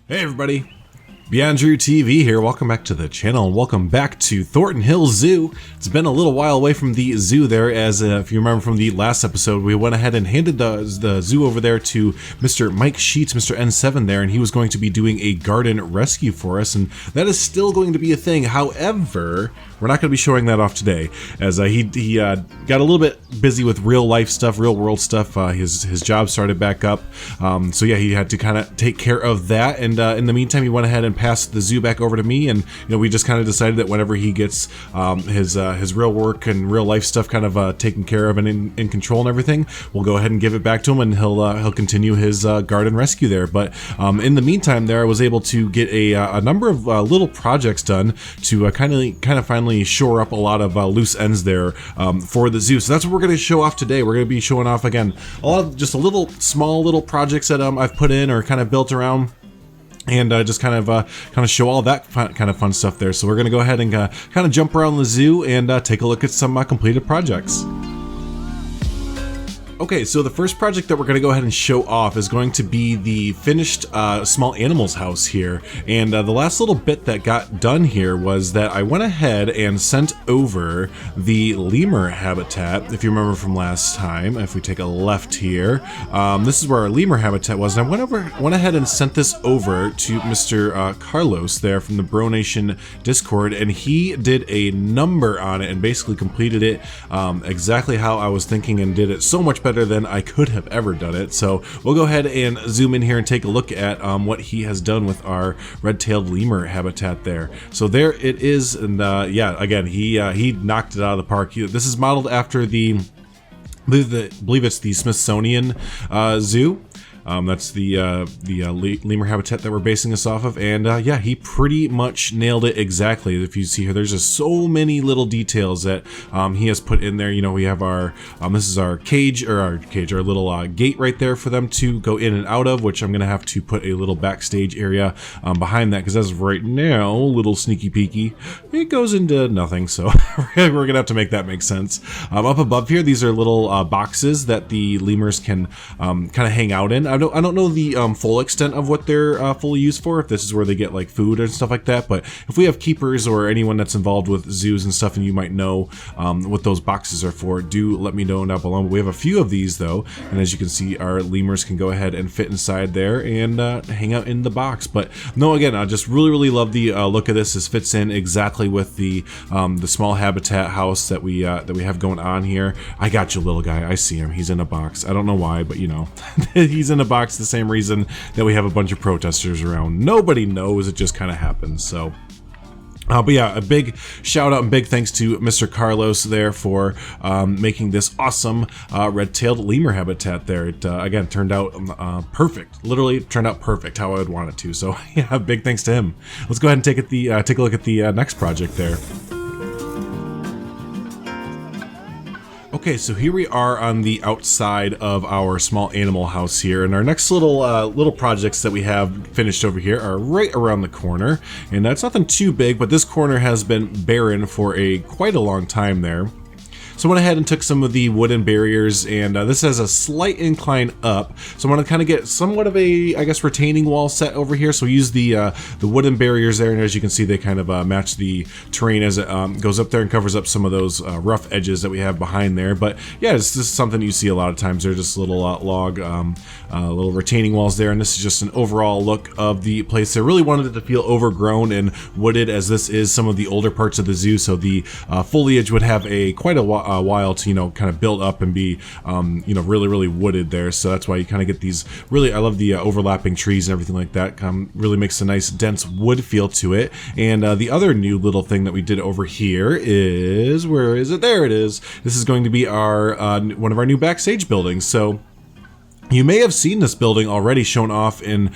Hey everybody, BeyondDrewTV here. Welcome back to the channel and welcome back to Thornton Hills Zoo. It's been a little while away from the zoo there, as if you remember from the last episode, we went ahead and handed the zoo over there to Mr. Mike Sheets, Mr. N7 there, and he was going to be doing a garden rescue for us, and that is still going to be a thing. However, we're not going to be showing that off today, as he got a little bit busy with real life stuff, real world stuff. His job started back up, so yeah, he had to kind of take care of that. And in the meantime, he went ahead and passed the zoo back over to me, and we just kind of decided that whenever he gets his real work and real life stuff kind of taken care of and in control and everything, we'll go ahead and give it back to him, and he'll continue his garden rescue there. But in the meantime, there I was able to get a number of little projects done to kind of finally shore up a lot of loose ends there for the zoo. So that's what we're going to show off today. We're going to be showing off again a lot of just small little projects that I've put in or kind of built around, and just kind of show all that kind of fun stuff there. So we're going to go ahead and kind of jump around the zoo and take a look at some completed projects. Okay, so the first project that we're going to go ahead and show off is going to be the finished small animals house here. And the last little bit that got done here was that I went ahead and sent over the Lemur Habitat. If you remember from last time, if we take a left here, this is where our Lemur Habitat was. And I went ahead and sent this over to Mr. Carlos there from the Bro Nation Discord, and he did a number on it and basically completed it exactly how I was thinking, and did it so much better than I could have ever done it. So we'll go ahead and zoom in here and take a look at what he has done with our red-tailed lemur habitat there. So there it is, and yeah, again, he knocked it out of the park. This is modeled after I believe it's the Smithsonian Zoo. That's the lemur habitat that we're basing this off of, and yeah, he pretty much nailed it exactly. If you see here, there's just so many little details that he has put in there. We have our this is our our little gate right there for them to go in and out of, which I'm gonna have to put a little backstage area behind that, because as of right now, little sneaky peeky, it goes into nothing. So we're gonna have to make that make sense. Up above here, these are little boxes that the lemurs can kind of hang out in. I don't know the full extent of what they're fully used for, if this is where they get like food and stuff like that, but if we have keepers or anyone that's involved with zoos and stuff and you might know what those boxes are for, do let me know down below. We have a few of these though, and as you can see, our lemurs can go ahead and fit inside there and hang out in the box. But no, again, I just really love the look of this. This fits in exactly with the small habitat house that we have going on here. I got you, little guy. I see him. He's in a box. I don't know why, but he's in a box the same reason that we have a bunch of protesters around. Nobody knows, it just kind of happens. So but yeah, a big shout out and big thanks to Mr. Carlos there for making this awesome red-tailed lemur habitat there. It again turned out perfect. Literally turned out perfect how I would want it to. So yeah, big thanks to him. Let's go ahead and take a look at the next project there. Okay, so here we are on the outside of our small animal house here, and our next little projects that we have finished over here are right around the corner, and that's nothing too big, but this corner has been barren for quite a long time there. So I went ahead and took some of the wooden barriers, and this has a slight incline up. So I'm going to kind of get somewhat of a, I guess, retaining wall set over here. So we use the wooden barriers there, and as you can see, they kind of match the terrain as it goes up there and covers up some of those rough edges that we have behind there. But yeah, this is something you see a lot of times. They're just little log, little retaining walls there, and this is just an overall look of the place. I really wanted it to feel overgrown and wooded, as this is some of the older parts of the zoo, so the foliage would have quite a while to kind of build up and be really wooded there. So that's why you kind of get these really, I love the overlapping trees and everything like that. Really makes a nice dense wood feel to it. And the other new little thing that we did over here is, where is it? There it is. This is going to be our one of our new backstage buildings. So you may have seen this building already shown off in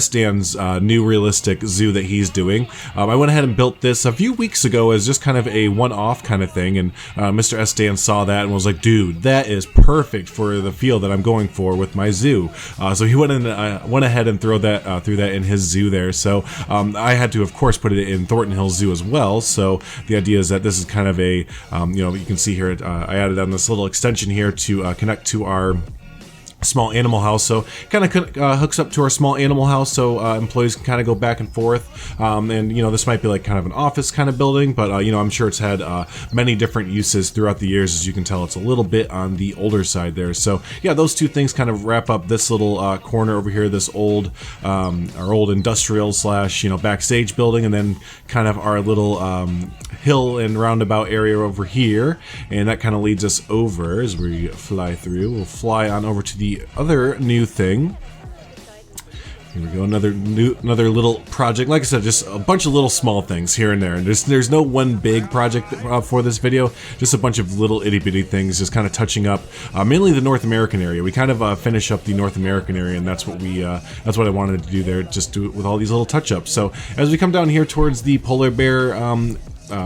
Dan's new realistic zoo that he's doing. I went ahead and built this a few weeks ago as just kind of a one-off kind of thing, and Mr. Dan saw that and was like, dude, that is perfect for the feel that I'm going for with my zoo. So he went ahead and threw that in his zoo there. So I had to, of course, put it in Thornton Hills Zoo as well. So the idea is that this is kind of a, you can see here, I added on this little extension here to connect to our small animal house, so kind of hooks up to our small animal house, so employees can kind of go back and forth. And you know, this might be like kind of an office kind of building, but you know, I'm sure it's had many different uses throughout the years. As you can tell, it's a little bit on the older side there. So yeah, those two things kind of wrap up this little corner over here, this old our old industrial slash, you know, backstage building, and then kind of our little hill and roundabout area over here, and that kind of leads us over as we fly through. We'll fly on over to the other new thing. Here we go, another little project. Like I said, just a bunch of little small things here and there. And there's no one big project for this video. Just a bunch of little itty bitty things, just kind of touching up mainly the North American area. We kind of finish up the North American area, and that's what I wanted to do there. Just do it with all these little touch ups. So as we come down here towards the polar bear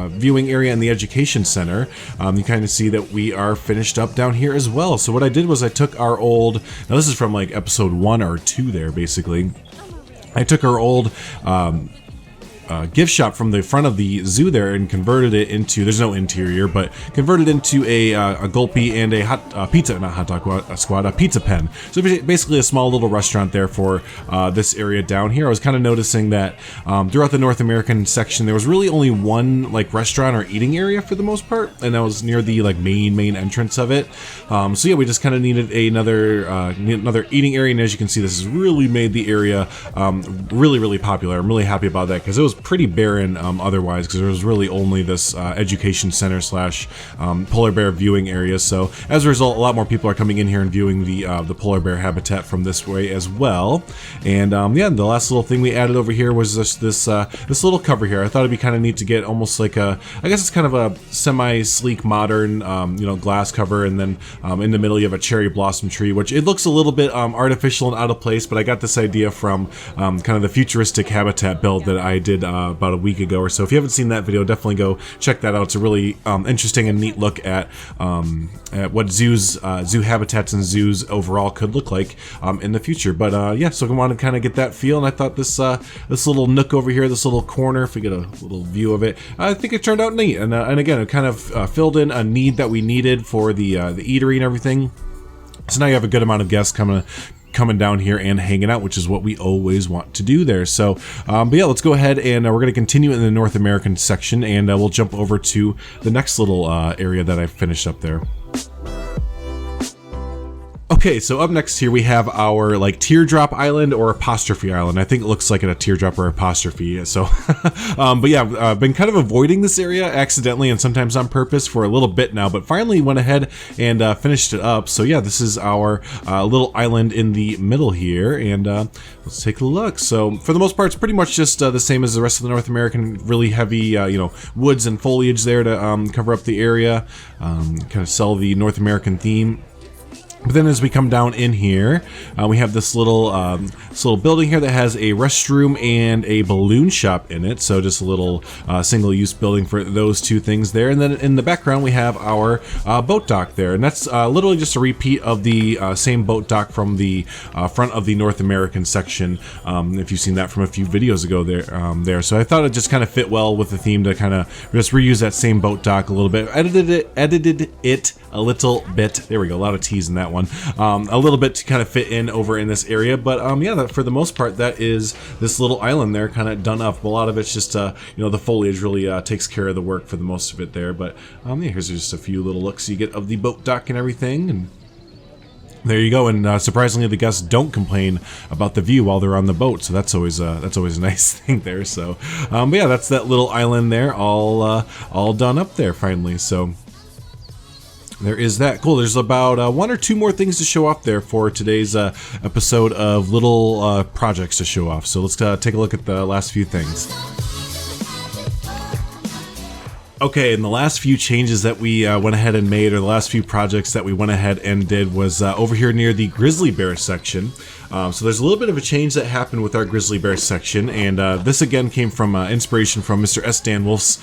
viewing area and the education center, you kind of see that we are finished up down here as well. So what I did was I took our old, now this is from like episode 1 or 2 there basically, I took our old gift shop from the front of the zoo there and converted it into, there's no interior, but converted into a gulpy and a pizza, not hot dog squad, a pizza pen. So basically a small little restaurant there for this area down here. I was kind of noticing that throughout the North American section, there was really only one like restaurant or eating area for the most part, and that was near the like main entrance of it. So yeah, we just kind of needed another eating area, and as you can see, this has really made the area really popular. I'm really happy about that because it was pretty barren otherwise, because there was really only this education center slash polar bear viewing area. So as a result, a lot more people are coming in here and viewing the polar bear habitat from this way as well. And yeah, the last little thing we added over here was this little cover here. I thought it'd be kind of neat to get almost like I guess it's kind of a semi-sleek modern you know, glass cover, and then in the middle you have a cherry blossom tree, which it looks a little bit artificial and out of place, but I got this idea from kind of the futuristic habitat build that I did about a week ago or so. If you haven't seen that video, definitely go check that out. It's a really interesting and neat look at what zoos, zoo habitats and zoos overall could look like in the future. But yeah, so I wanted to kind of get that feel, and I thought this little nook over here, this little corner, if we get a little view of it, I think it turned out neat. And again, it kind of filled in a need that we needed for the eatery and everything. So now you have a good amount of guests coming down here and hanging out, which is what we always want to do there. So but yeah, let's go ahead and we're going to continue in the North American section, and we'll jump over to the next little area that I finished up there. Okay, so up next here we have our like Teardrop Island or Apostrophe Island. I think it looks like a teardrop or apostrophe. So, but yeah, I've been kind of avoiding this area accidentally and sometimes on purpose for a little bit now, but finally went ahead and finished it up. So yeah, this is our little island in the middle here, and let's take a look. So for the most part, it's pretty much just the same as the rest of the North American. Really heavy, you know, woods and foliage there to cover up the area, kind of sell the North American theme. But then as we come down in here, we have this little building here that has a restroom and a balloon shop in it. So just a little single-use building for those two things there. And then in the background, we have our boat dock there. And that's literally just a repeat of the same boat dock from the front of the North American section. If you've seen that from a few videos ago there. So I thought it just kind of fit well with the theme to kind of just reuse that same boat dock a little bit. Edited it a little bit. There we go. A lot of T's in that one. A little bit to kind of fit in over in this area, but yeah, for the most part, that is this little island there, kind of done up. A lot of it's just you know, the foliage really takes care of the work for the most of it there. But yeah, here's just a few little looks you get of the boat dock and everything, and there you go. And surprisingly, the guests don't complain about the view while they're on the boat, so that's always a nice thing there. So but yeah, that's that little island there, all done up there finally. So there is that. Cool. There's about one or two more things to show off there for today's episode of little projects to show off. So let's take a look at the last few things. Okay, and the last few changes that we went ahead and made, or the last few projects that we went ahead and did, was over here near the grizzly bear section. So there's a little bit of a change that happened with our grizzly bear section, and this again came from inspiration from Mr. S. Dan Wolf's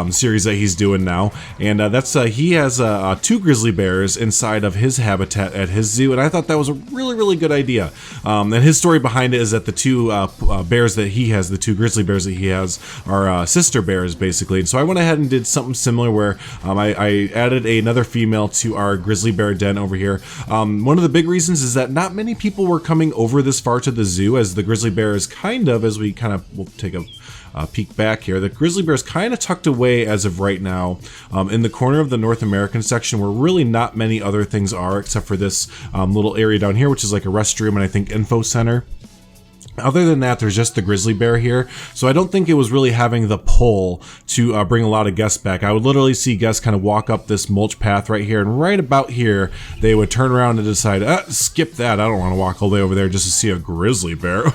series that he's doing now, and that's he has 2 grizzly bears inside of his habitat at his zoo, and I thought that was a really good idea. And his story behind it is that the 2 bears that he has, the 2 grizzly bears that he has, are sister bears basically, and so I went ahead and did did something similar where I added another female to our Grizzly Bear Den over here. One of the big reasons is that not many people were coming over this far to the zoo, as the grizzly bear is kind of, as we kind of, we'll take a peek back here. The grizzly bear is kind of tucked away as of right now in the corner of the North American section, where really not many other things are except for this little area down here, which is like a restroom and I think info center. Other than that, there's just the grizzly bear here, so I don't think it was really having the pull to bring a lot of guests back. I would literally see guests kind of walk up this mulch path right here, and right about here, they would turn around and decide, skip that, I don't want to walk all the way over there just to see a grizzly bear.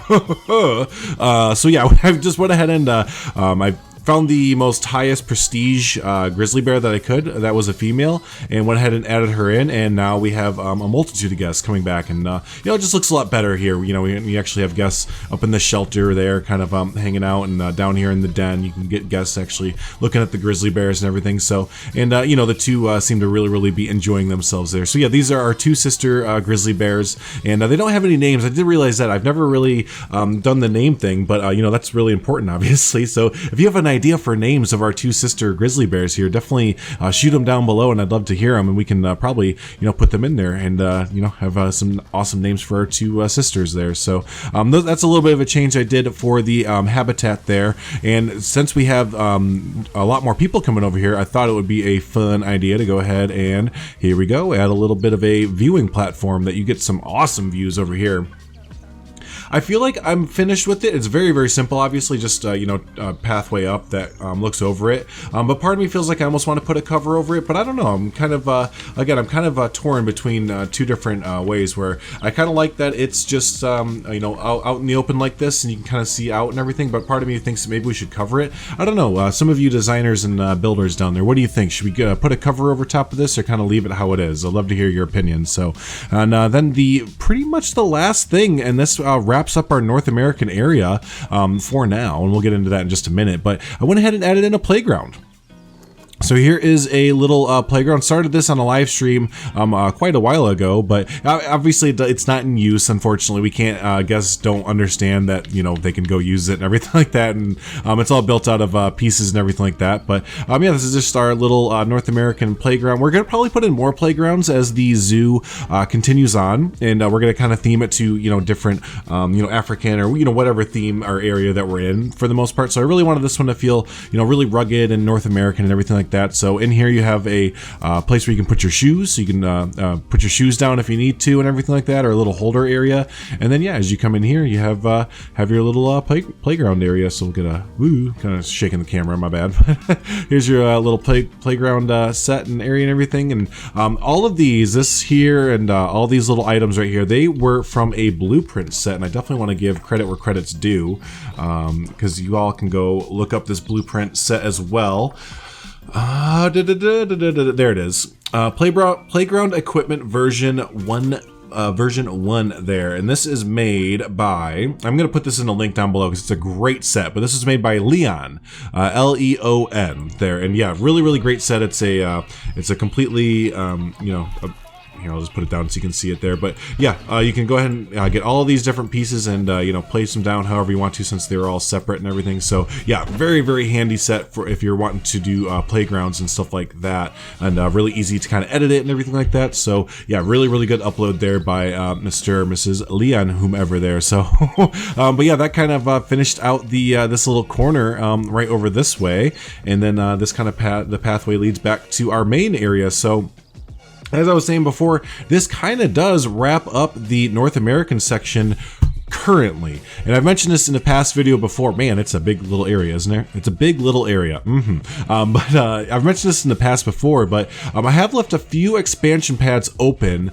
So yeah, I just went ahead and I found the most highest prestige grizzly bear that I could. That was a female, and went ahead and added her in, and now we have a multitude of guests coming back, and it just looks a lot better here. We actually have guests up in the shelter there, kind of hanging out, and down here in the den, you can get guests actually looking at the grizzly bears and everything. So, and the two seem to really be enjoying themselves there. So yeah, these are our two sister grizzly bears, and they don't have any names. I did realize that. I've never really done the name thing, but that's really important, obviously. So if you have an idea for names of our two sister grizzly bears here, definitely shoot them down below, and I'd love to hear them, and we can probably put them in there and have some awesome names for our two sisters there. So that's a little bit of a change I did for the habitat there, and since we have a lot more people coming over here, I thought it would be a fun idea to go ahead and, here we go, add a little bit of a viewing platform that you get some awesome views over here. I feel like I'm finished with it. It's very simple, obviously, just a pathway up that looks over it. But part of me feels like I almost want to put a cover over it, but I don't know. I'm kind of again, torn between two different ways, where I kind of like that it's just out in the open like this, and you can kind of see out and everything. But part of me thinks maybe we should cover it. I don't know. Some of you designers and builders down there, what do you think? Should we put a cover over top of this, or kind of leave it how it is? I'd love to hear your opinion. So, and then pretty much the last thing, and this wraps up our North American area for now, and we'll get into that in just a minute, but I went ahead and added in a playground. So here is a little playground. Started this on a live stream quite a while ago, but obviously it's not in use. Unfortunately, we can't. Guests don't understand that they can go use it and everything like that, and it's all built out of pieces and everything like that. But yeah, this is just our little North American playground. We're gonna probably put in more playgrounds as the zoo continues on, and we're gonna kind of theme it to different African or whatever theme or area that we're in for the most part. So I really wanted this one to feel really rugged and North American and everything like that. So in here you have a place where you can put your shoes, so you can put your shoes down if you need to and everything like that, or a little holder area. And then yeah, as you come in here, you have your little playground area. So we'll get a kind of shaking the camera, my bad. Here's your little playground set and area and everything. And all of this here and all these little items right here, they were from a blueprint set, and I definitely want to give credit where credit's due, because you all can go look up this blueprint set as well. There it is. Playground equipment version 1 there, and this is made by, I'm gonna put this in a link down below because it's a great set, but this is made by Leon, Leon there, and yeah, really great set. It's a completely here, I'll just put it down so you can see it there. But yeah, you can go ahead and get all of these different pieces and place them down however you want to, since they're all separate and everything. So yeah, very handy set for if you're wanting to do playgrounds and stuff like that, and really easy to kind of edit it and everything like that. So yeah, really good upload there by Mr. or Mrs. Leon, whomever there. So but yeah, that kind of finished out the this little corner right over this way, and then this kind of the pathway leads back to our main area. So as I was saying before, this kind of does wrap up the North American section currently, and I've mentioned this in a past video before. Man, it's a big little area, isn't it? It's a big little area. But I've mentioned this in the past before, but I have left a few expansion pads open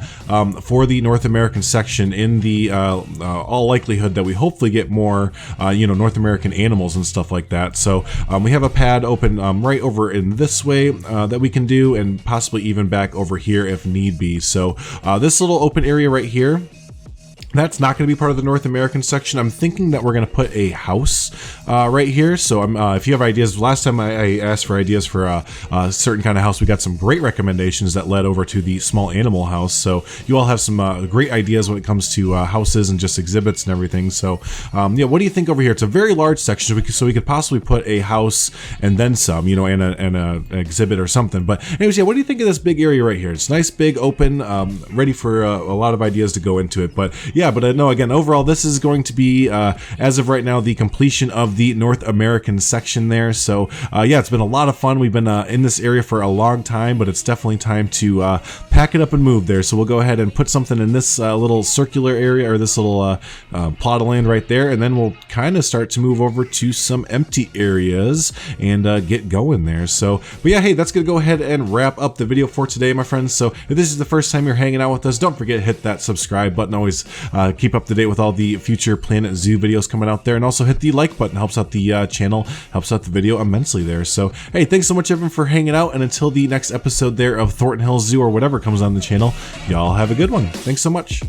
for the North American section, in the all likelihood that we hopefully get more North American animals and stuff like that. So we have a pad open right over in this way that we can do, and possibly even back over here if need be. So this little open area right here, That's not going to be part of the North American section. I'm thinking that we're going to put a house right here. So if you have ideas, last time I asked for ideas for a certain kind of house, we got some great recommendations that led over to the small animal house. So you all have some great ideas when it comes to houses and just exhibits and everything. So yeah, what do you think over here? It's a very large section, so we could possibly put a house and then some, you know, and an exhibit or something. But anyways, yeah, what do you think of this big area right here? It's nice, big, open, ready for a lot of ideas to go into it. But yeah, but no, again, overall, this is going to be, as of right now, the completion of the North American section there. So yeah, it's been a lot of fun. We've been in this area for a long time, but it's definitely time to pack it up and move there. So we'll go ahead and put something in this little circular area, or this little plot of land right there, and then we'll kind of start to move over to some empty areas and get going there. So, but yeah, hey, that's gonna go ahead and wrap up the video for today, my friends. So if this is the first time you're hanging out with us, don't forget to hit that subscribe button. Always keep up to date with all the future Planet Zoo videos coming out there, and also hit the like button. Helps out the channel, helps out the video immensely there. So hey, thanks so much everyone for hanging out, and until the next episode there of Thornton Hills Zoo or whatever comes on the channel, y'all have a good one. Thanks so much.